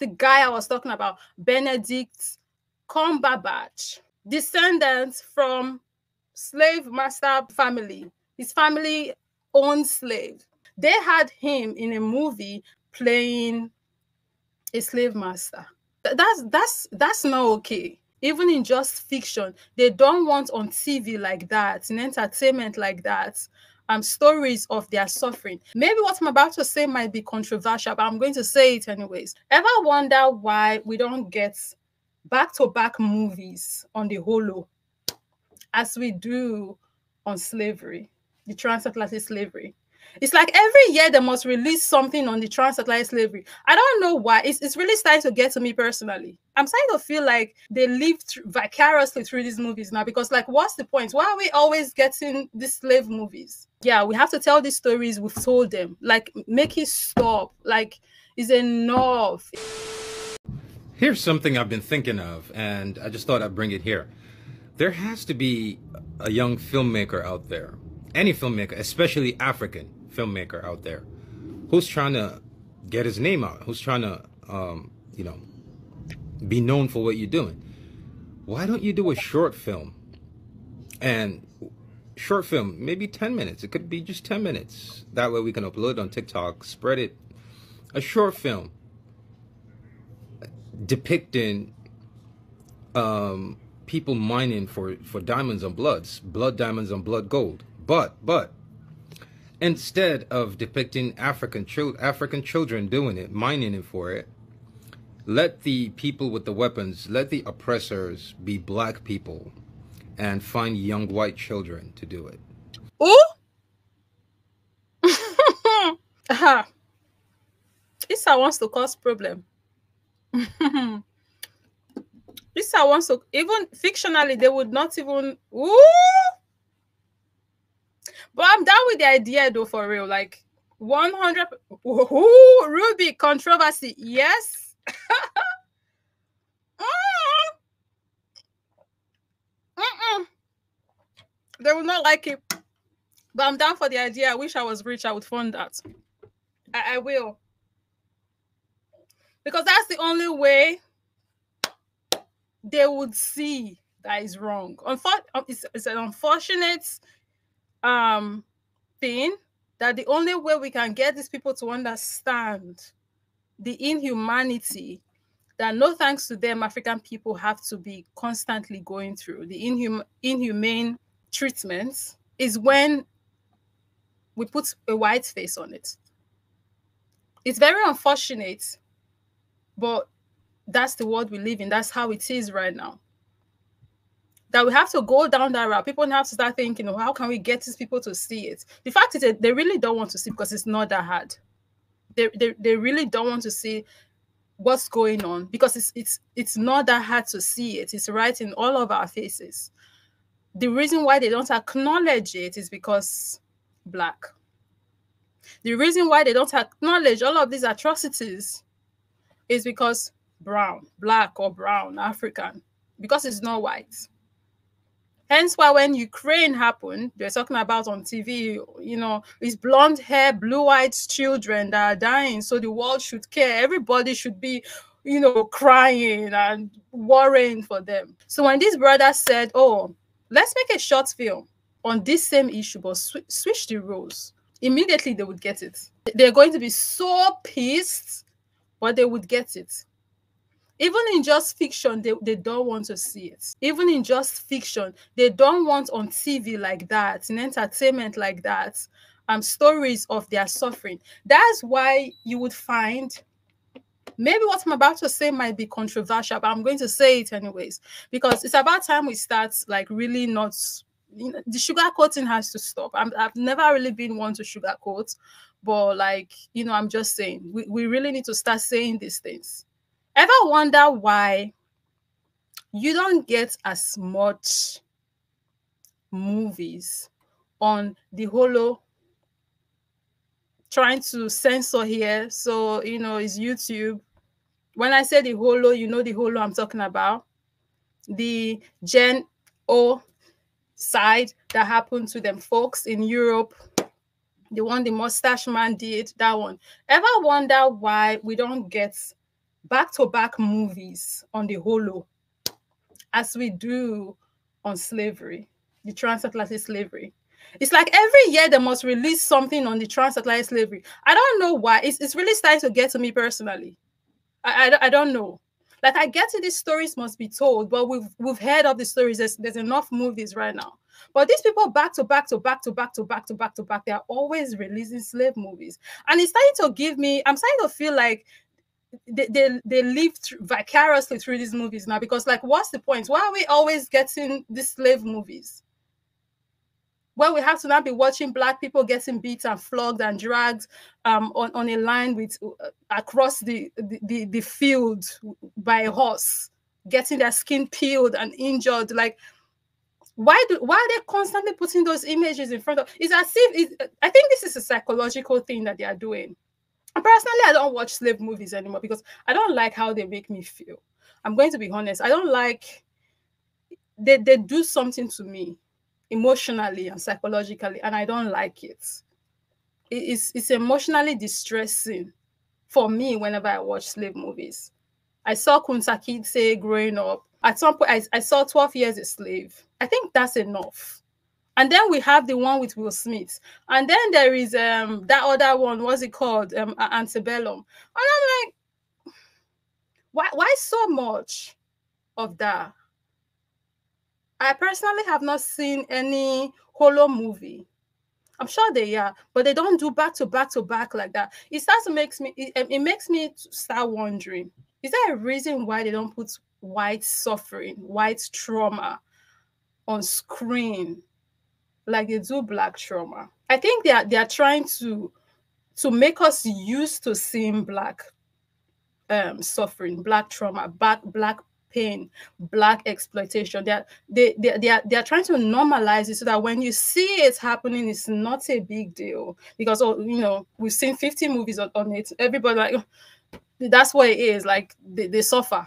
the guy I was talking about, Benedict Cumberbatch, descendants from slave master family. His family owned slaves. They had him in a movie playing a slave master. That's not okay. Even in just fiction, they don't want on TV like that, in entertainment like that, stories of their suffering. Maybe what I'm about to say might be controversial, but I'm going to say it anyways. Ever wonder why we don't get back-to-back movies on the Holo as we do on slavery, the transatlantic slavery? It's like every year they must release something on the transatlantic slavery. I don't know why. It's really starting to get to me personally. I'm starting to feel like they live vicariously through these movies now, because like, what's the point? Why are we always getting these slave movies? Yeah, we have to tell these stories. We've told them. Like, make it stop. Like, it's enough. Here's something I've been thinking of, and I just thought I'd bring it here. There has to be a young filmmaker out there, any filmmaker, especially African filmmaker out there, who's trying to get his name out, who's trying to, you know, be known for what you're doing. Why don't you do a short film? And short film, maybe 10 minutes. It could be just 10 minutes. That way we can upload it on TikTok, spread it. A short film depicting people mining for diamonds and blood diamonds and blood gold. But instead of depicting African children doing it, mining it for it, let the people with the weapons, let the oppressors be black people and find young white children to do it. Ooh! Issa wants to cause problem. Issa wants to, even fictionally, they would not even, ooh! But I'm down with the idea though, for real. Like 100. Ooh, Ruby controversy. Yes. They will not like it. But I'm down for the idea. I wish I was rich. I would fund that. I will. Because that's the only way they would see that is wrong. It's an unfortunate thing that the only way we can get these people to understand the inhumanity that, no thanks to them, African people have to be constantly going through, the inhumane treatments, is when we put a white face on it. It's very unfortunate, but that's the world we live in. That's how it is right now. That we have to go down that route. People have to start thinking, oh, how can we get these people to see it? The fact is that they really don't want to see, because it's not that hard. They really don't want to see what's going on, because it's not that hard to see it. It's right in all of our faces. The reason why they don't acknowledge it is because black. The reason why they don't acknowledge all of these atrocities is because brown, black or brown, African, because it's not white. Hence why when Ukraine happened, they're talking about on TV, you know, it's blonde hair, blue-eyed children that are dying, so the world should care. Everybody should be, you know, crying and worrying for them. So when this brother said, oh, let's make a short film on this same issue, but switch the roles, immediately they would get it. They're going to be so pissed, but they would get it. Even in just fiction, they don't want to see it. Even in just fiction, they don't want on TV like that, in entertainment like that, stories of their suffering. That's why you would find, maybe what I'm about to say might be controversial, but I'm going to say it anyways, because it's about time we start, like, really not, you know, the sugarcoating has to stop. I've never really been one to sugarcoat, but, like, you know, I'm just saying, we really need to start saying these things. Ever wonder why you don't get as much movies on the Holo? Trying to censor here, so, you know, it's YouTube. When I say the Holo, you know the Holo I'm talking about. The Gen O side that happened to them folks in Europe. The one the mustache man did, that one. Ever wonder why we don't get back-to-back movies on the Holo as we do on slavery, the transatlantic slavery. It's like every year they must release something on the transatlantic slavery. I don't know why. It's really starting to get to me personally. I don't know. Like, I get it, these stories must be told, but we've heard of the stories. There's enough movies right now. But these people back to back to back to back to back to back to back, they are always releasing slave movies. And it's starting to give me, I'm starting to feel like they live vicariously through these movies now, because like, what's the point? Why are we always getting these slave movies where we have to now be watching Black people getting beat and flogged and dragged on a line with across the field by a horse, getting their skin peeled and injured? Like, why are they constantly putting those images in front of? It's as if I think this is a psychological thing that they are doing. Personally, I don't watch slave movies anymore because I don't like how they make me feel. I'm going to be honest. I don't like, they do something to me emotionally and psychologically, and I don't like it. It's emotionally distressing for me whenever I watch slave movies. I saw Kunta Kinte growing up. At some point, I saw 12 Years a Slave. I think that's enough. And then we have the one with Will Smith. And then there is that other one, what's it called? Antebellum. And I'm like, why so much of that? I personally have not seen any Holo movie. I'm sure they are, but they don't do back to back to back like that. It starts to makes me, it makes me start wondering, is there a reason why they don't put white suffering, white trauma on screen like they do Black trauma? I think they are trying to make us used to seeing Black suffering, Black trauma, Black pain, Black exploitation. They are trying to normalize it so that when you see it happening, it's not a big deal. Because, oh, you know, we've seen 50 movies on it. Everybody like, that's what it is. Like, they suffer.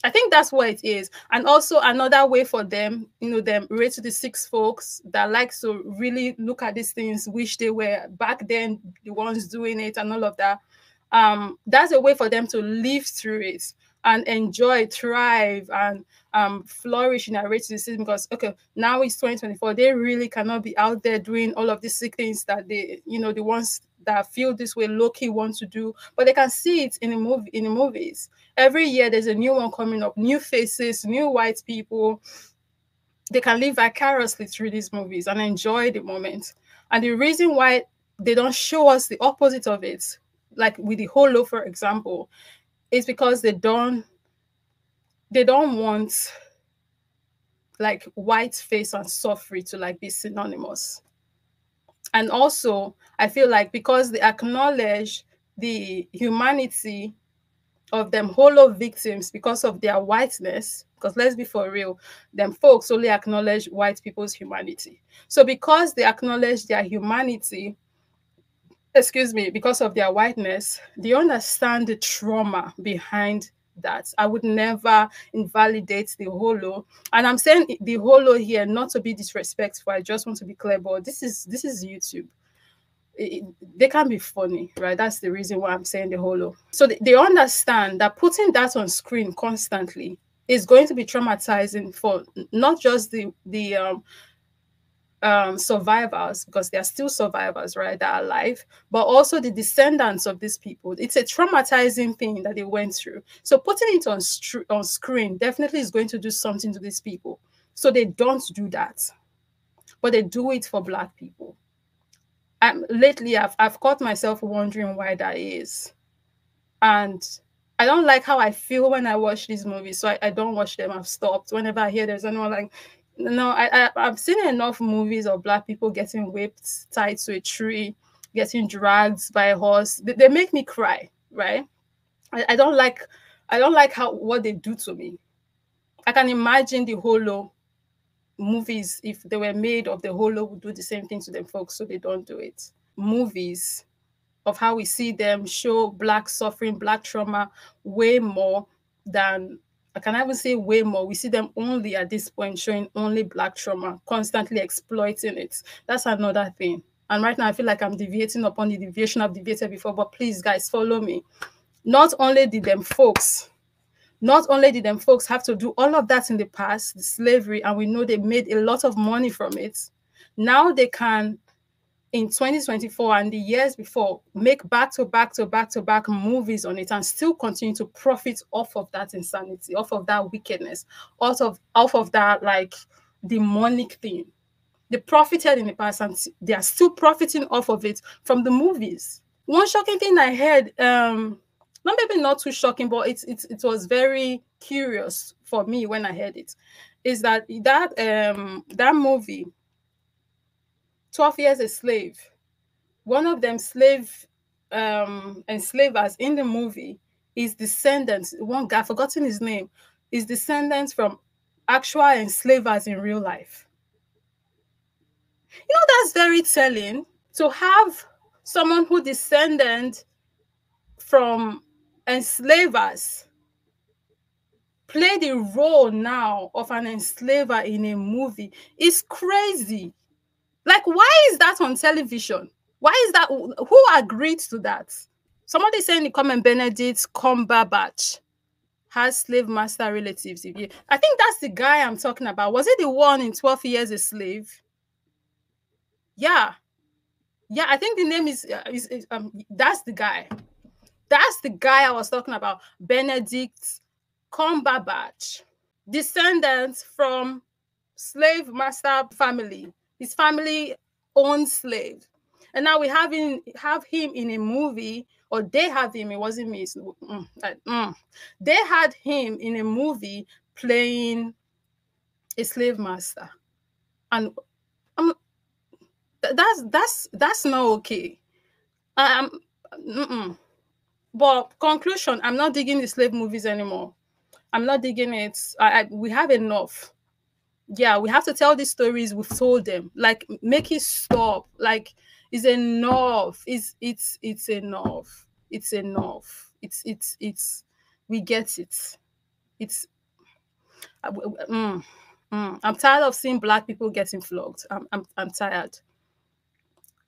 I think that's what it is. And also another way for them, you know, them Race to the Six folks that like to really look at these things, wish they were back then the ones doing it and all of that. That's a way for them to live through it and enjoy, thrive, and flourish in their race to the system. Because, okay, now it's 2024. They really cannot be out there doing all of these sick things that they, you know, the ones that feel this way low-key want to do, but they can see it in the movies. Every year there's a new one coming up, new faces, new white people. They can live vicariously through these movies and enjoy the moment. And the reason why they don't show us the opposite of it, like with the Holo, for example, is because they don't want like white face and suffering to like be synonymous. And also, I feel like because they acknowledge the humanity of them Holo victims because of their whiteness, because let's be for real, them folks only acknowledge white people's humanity. So because they acknowledge their humanity, because of their whiteness, they understand the trauma behind that. I would never invalidate the Holo. And I'm saying the Holo here not to be disrespectful. I just want to be clear, but this is YouTube. They can be funny, right? That's the reason why I'm saying the Holo. So they understand that putting that on screen constantly is going to be traumatizing for not just the survivors, because they are still survivors, right, that are alive, but also the descendants of these people. It's a traumatizing thing that they went through. So putting it on screen definitely is going to do something to these people. So they don't do that, but they do it for Black people. Lately, I've caught myself wondering why that is. And I don't like how I feel when I watch these movies, so I don't watch them. I've stopped. Whenever I hear there's anyone like, no, I've seen enough movies of Black people getting whipped, tied to a tree, getting dragged by a horse. They make me cry, right? I don't like what they do to me. I can imagine the Holo movies, if they were made of the Holo, would do the same thing to them folks, so they don't do it. Movies of how we see them show Black suffering, Black trauma way more than, I can even say way more. We see them only at this point showing only Black trauma, constantly exploiting it. That's another thing. And right now I feel like I'm deviating upon the deviation I've deviated before, but please guys, follow me. Not only did them folks, not only did them folks have to do all of that in the past, the slavery, and we know they made a lot of money from it. Now they can, in 2024 and the years before, make back to back to back to back movies on it and still continue to profit off of that insanity, off of that wickedness, off of that like demonic thing. They profited in the past and they are still profiting off of it from the movies. One shocking thing I heard, not maybe not too shocking, but it was very curious for me when I heard it, is that movie, 12 Years a Slave, one of them enslavers in the movie is descendants, one guy, forgotten his name, is descendants from actual enslavers in real life. You know, that's very telling to have someone who descended from enslavers play the role now of an enslaver in a movie. Is crazy. Like, why is that on television? Why is that? Who agreed to that? Somebody saying in the comment, Benedict Cumberbatch has slave master relatives. I think that's the guy I'm talking about. Was it the one in 12 Years a Slave? Yeah. Yeah, I think the name is that's the guy. That's the guy I was talking about. Benedict Cumberbatch. Descendants from slave master family. His family owned slaves. And now we have him in a movie, or they have him, it wasn't me. They had him in a movie playing a slave master. And that's not okay. But conclusion, I'm not digging the slave movies anymore. I'm not digging it. We have enough. Yeah, we have to tell these stories. We've told them. Like, make it stop. Like, it's enough. It's enough. It's enough. It's. We get it. It's. I'm tired of seeing Black people getting flogged. I'm tired.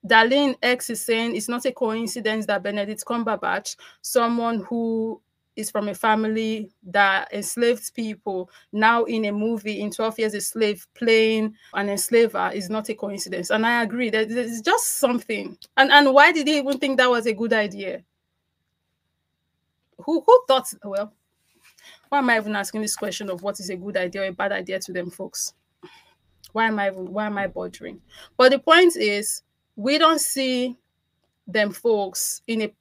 Darlene X is saying it's not a coincidence that Benedict Cumberbatch, someone who is from a family that enslaved people, now in a movie in 12 Years a Slave playing an enslaver, is not a coincidence. And I agree that there's just something. And why did he even think that was a good idea? Who thought, well, why am I even asking this question of what is a good idea or a bad idea to them folks? Why am I bothering? But the point is, we don't see them folks they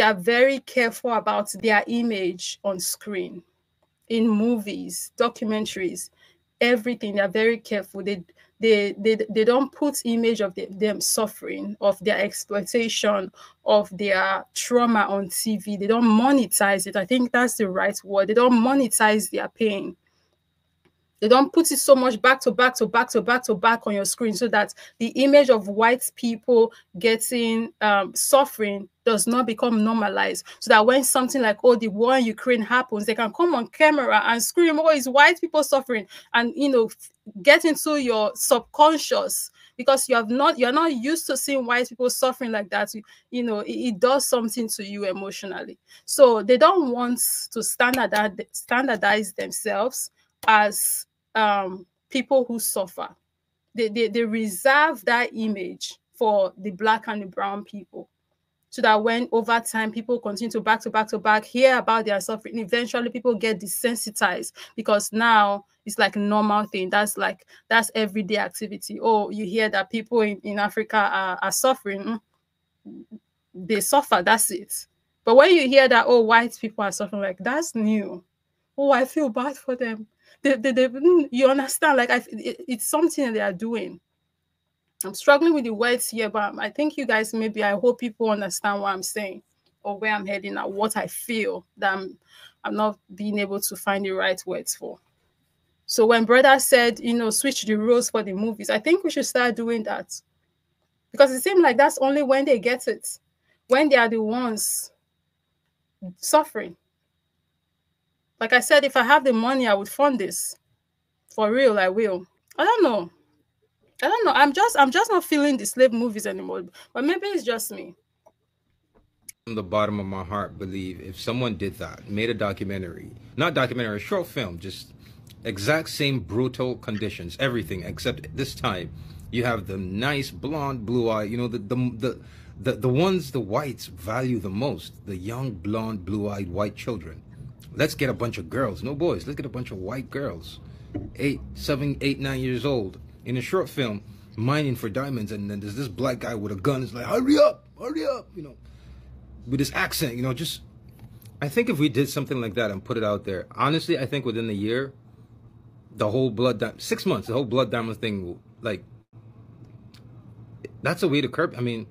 are very careful about their image on screen, in movies, documentaries, everything. They're very careful. They don't put image of them suffering, of their exploitation, of their trauma on TV. They don't monetize it. I think that's the right word. They don't monetize their pain. They don't put it so much back to back to back to back to back on your screen, so that the image of white people getting suffering does not become normalized. So that when something like, oh, the war in Ukraine happens, they can come on camera and scream, oh, it's white people suffering, and get into your subconscious, because you're not used to seeing white people suffering like that. It does something to you emotionally. So they don't want to standardize themselves as people who suffer. They reserve that image for the Black and the brown people, so that when over time people continue to back to back to back hear about their suffering, eventually people get desensitized, because now it's like a normal thing. That's everyday activity. Oh, you hear that people in Africa are suffering. They suffer, that's it. But when you hear that, oh, white people are suffering, like, that's new. Oh, I feel bad for them. You understand? Like, it's something they are doing. I'm struggling with the words here, but I think you guys, I hope people understand what I'm saying, or where I'm heading at, what I feel that I'm not being able to find the right words for. So when brother said, switch the rules for the movies, I think we should start doing that, because it seems like that's only when they get it, when they are the ones suffering. Like I said, if I have the money, I would fund this. For real, I will. I don't know. I'm just not feeling the slave movies anymore. But maybe it's just me. from the bottom of my heart believe if someone did that, made a documentary, not documentary, a short film, just exact same brutal conditions, everything, except this time you have the nice blonde, blue eye, you know, the ones the whites value the most, the young, blonde, blue-eyed white children. Let's get a bunch of girls, no boys, let's get a bunch of white girls, 8, 7, 8, 9 years old, in a short film, mining for diamonds, and then there's this black guy with a gun, it's like, hurry up, you know, with his accent, you know, just, I think if we did something like that and put it out there, honestly, I think within the year, the whole 6 months, the whole blood diamond thing, like, that's a way to curb. I mean,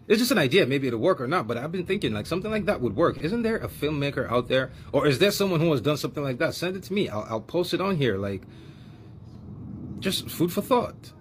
it's just an idea. Maybe it'll work or not, but I've been thinking like something like that would work. Isn't there a filmmaker out there, or is there someone who has done something like that? Send it to me. I'll post it on here. Like, just food for thought.